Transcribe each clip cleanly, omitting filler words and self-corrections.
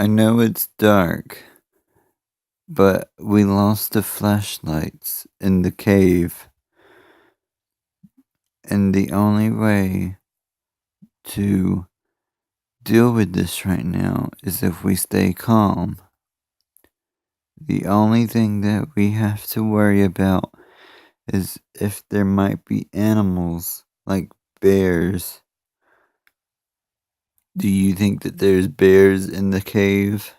I know it's dark, but we lost the flashlights in the cave, and the only way to deal with this right now is if we stay calm. The only thing that we have to worry about is if there might be animals like bears. Do you think that there's bears in the cave?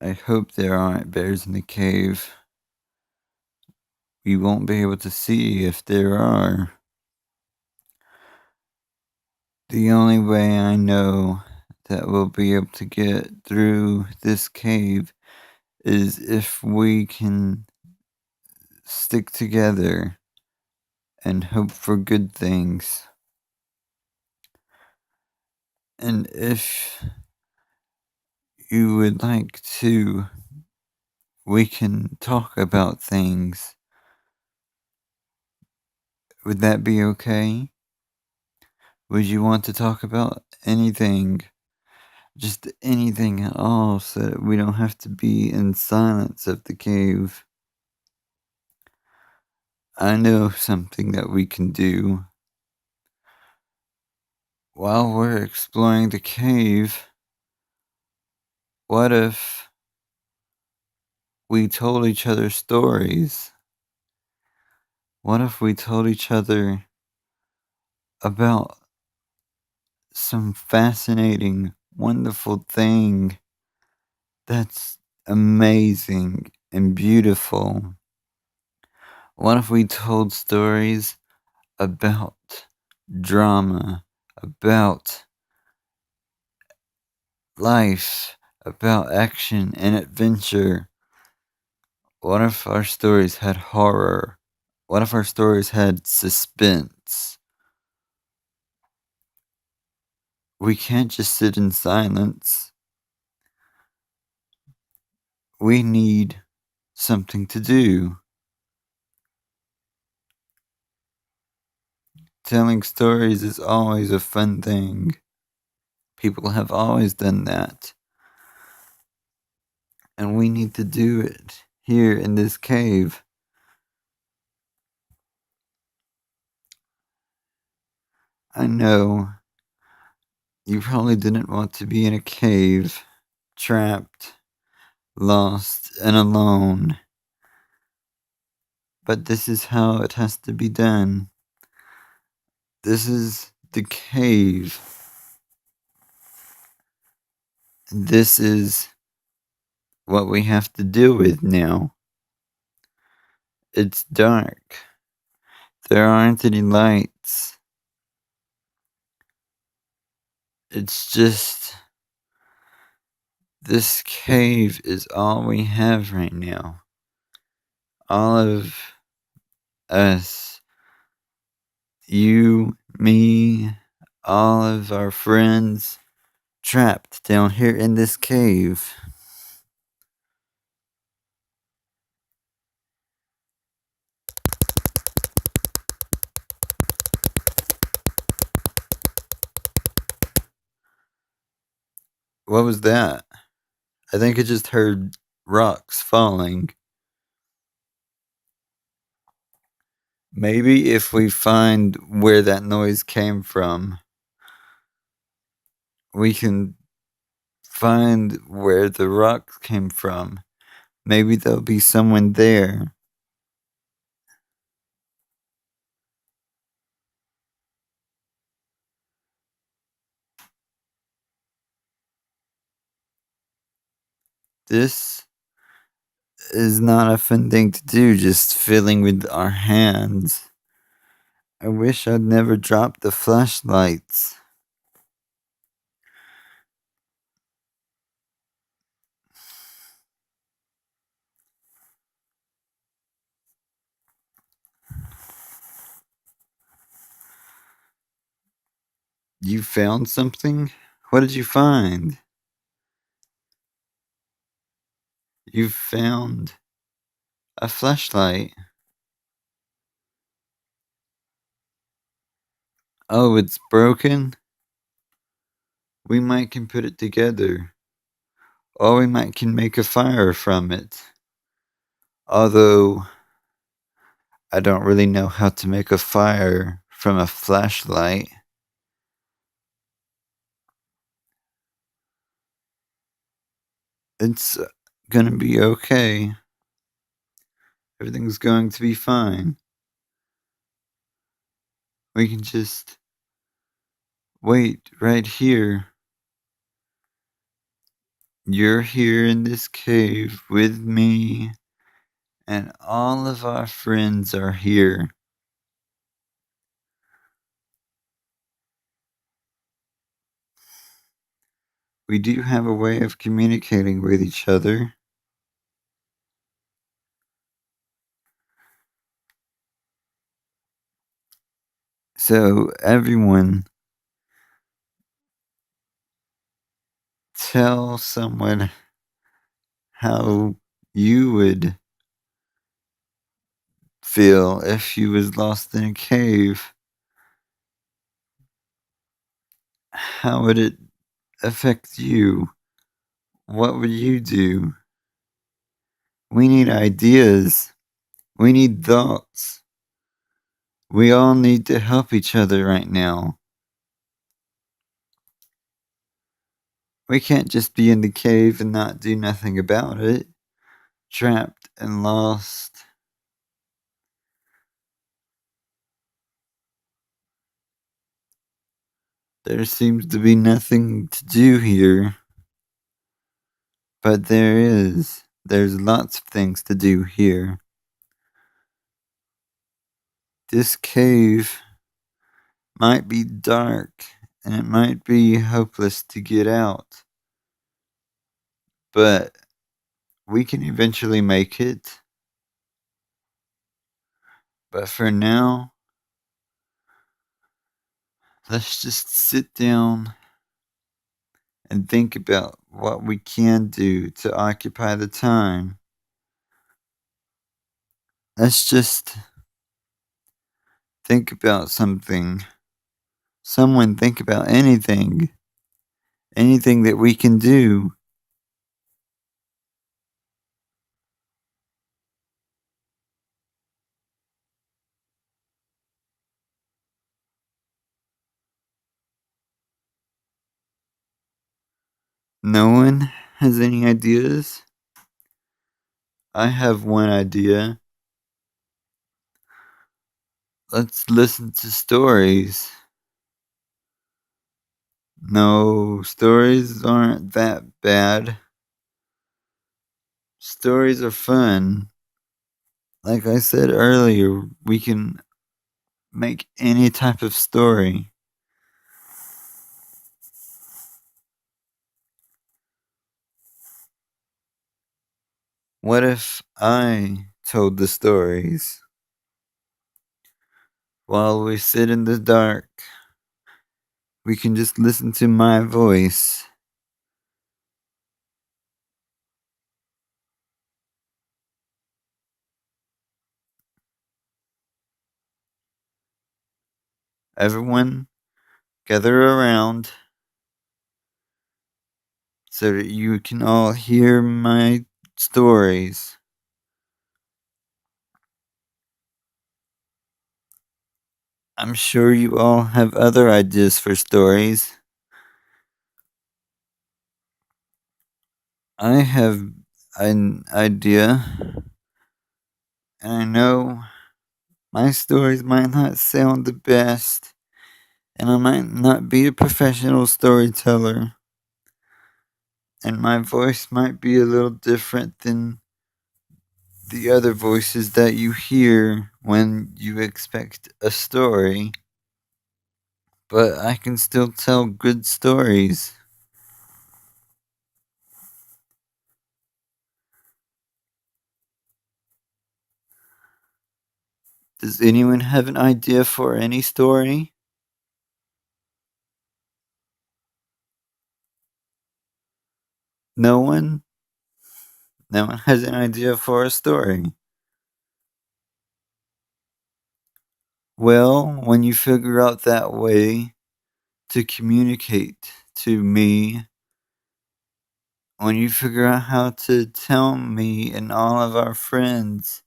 I hope there aren't bears in the cave. We won't be able to see if there are. The only way I know that we'll be able to get through this cave is if we can stick together and hope for good things. And if you would like to, we can talk about things. Would that be okay? Would you want to talk about anything? Just anything at all, so that we don't have to be in silence of the cave. I know something that we can do. While we're exploring the cave, what if we told each other stories? What if we told each other about some fascinating, wonderful thing that's amazing and beautiful? What if we told stories about drama, about life, about action and adventure? What if our stories had horror? What if our stories had suspense? We can't just sit in silence. We need something to do. Telling stories is always a fun thing. People have always done that. And we need to do it here in this cave. I know you probably didn't want to be in a cave, trapped, lost, and alone. But this is how it has to be done. This is the cave. This is what we have to deal with now. It's dark. There aren't any lights. It's just this cave is all we have right now. All of us, you, me, all of our friends, trapped down here in this cave. What was that? I think I just heard rocks falling. Maybe if we find where that noise came from, we can find where the rocks came from. Maybe there'll be someone there. This is not a fun thing to do, just fiddling with our hands. I wish I'd never dropped the flashlights. You found something? What did you find? You found a flashlight. Oh, it's broken? We might can put it together, or we might can make a fire from it. Although I don't really know how to make a fire from a flashlight. It's gonna be okay. Everything's going to be fine. We can just wait right here. You're here in this cave with me, and all of our friends are here. We do have a way of communicating with each other. So, everyone, tell someone how you would feel if you was lost in a cave. How would it affect you? What would you do? We need ideas. We need thoughts. We all need to help each other right now. We can't just be in the cave and not do nothing about it. Trapped and lost. There seems to be nothing to do here. But there is. There's lots of things to do here. This cave might be dark and it might be hopeless to get out. But we can eventually make it. But for now, let's just sit down and think about what we can do to occupy the time. Let's just think about something. Someone think about anything. Anything that we can do. No one has any ideas? I have one idea. Let's listen to stories. No, stories aren't that bad. Stories are fun. Like I said earlier, we can make any type of story. What if I told the stories while we sit in the dark? We can just listen to my voice. Everyone, gather around so that you can all hear my stories. I'm sure you all have other ideas for stories. I have an idea, and I know my stories might not sound the best, and I might not be a professional storyteller, and my voice might be a little different than the other voices that you hear when you expect a story, but I can still tell good stories. Does anyone have an idea for any story? No one? No one has an idea for a story. Well, when you figure out that way to communicate to me, when you figure out how to tell me and all of our friends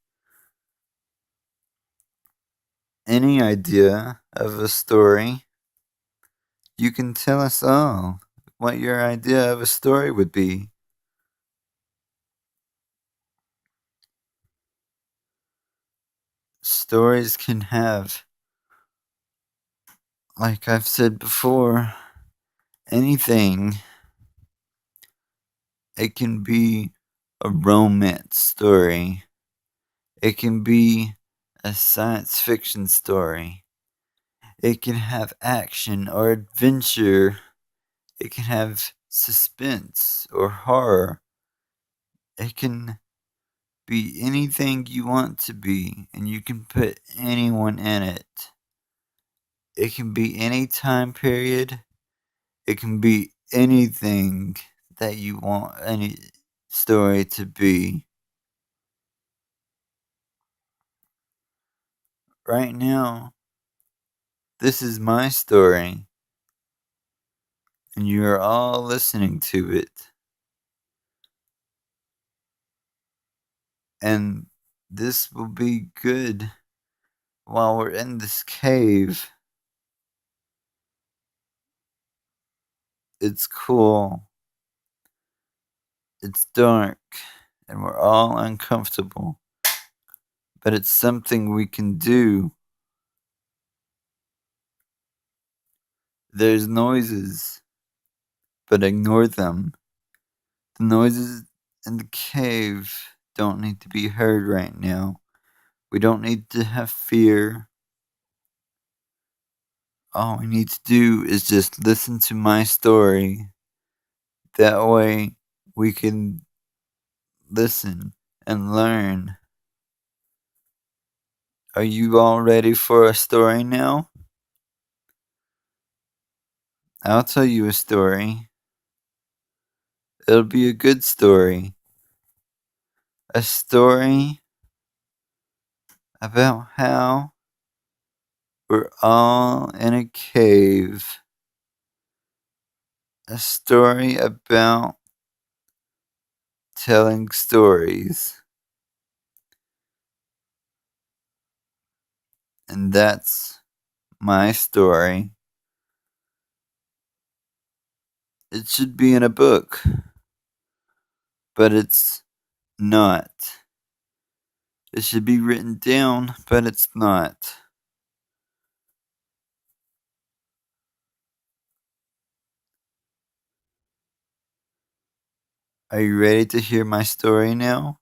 any idea of a story, you can tell us all what your idea of a story would be. Stories can have, like I've said before, anything. It can be a romance story. It can be a science fiction story. It can have action or adventure. It can have suspense or horror. It can be anything you want to be, and you can put anyone in it. It can be any time period. It can be anything that you want any story to be. Right now, this is my story, and you are all listening to it. And this will be good while we're in this cave. It's cool. It's dark, and we're all uncomfortable. But it's something we can do. There's noises, but ignore them. The noises in the cave don't need to be heard right now. We don't need to have fear. All we need to do is just listen to my story. That way we can listen and learn. Are you all ready for a story now? I'll tell you a story. It'll be a good story. A story about how we're all in a cave. A story about telling stories. And that's my story. It should be in a book, but it's not. It should be written down, but it's not. Are you ready to hear my story now?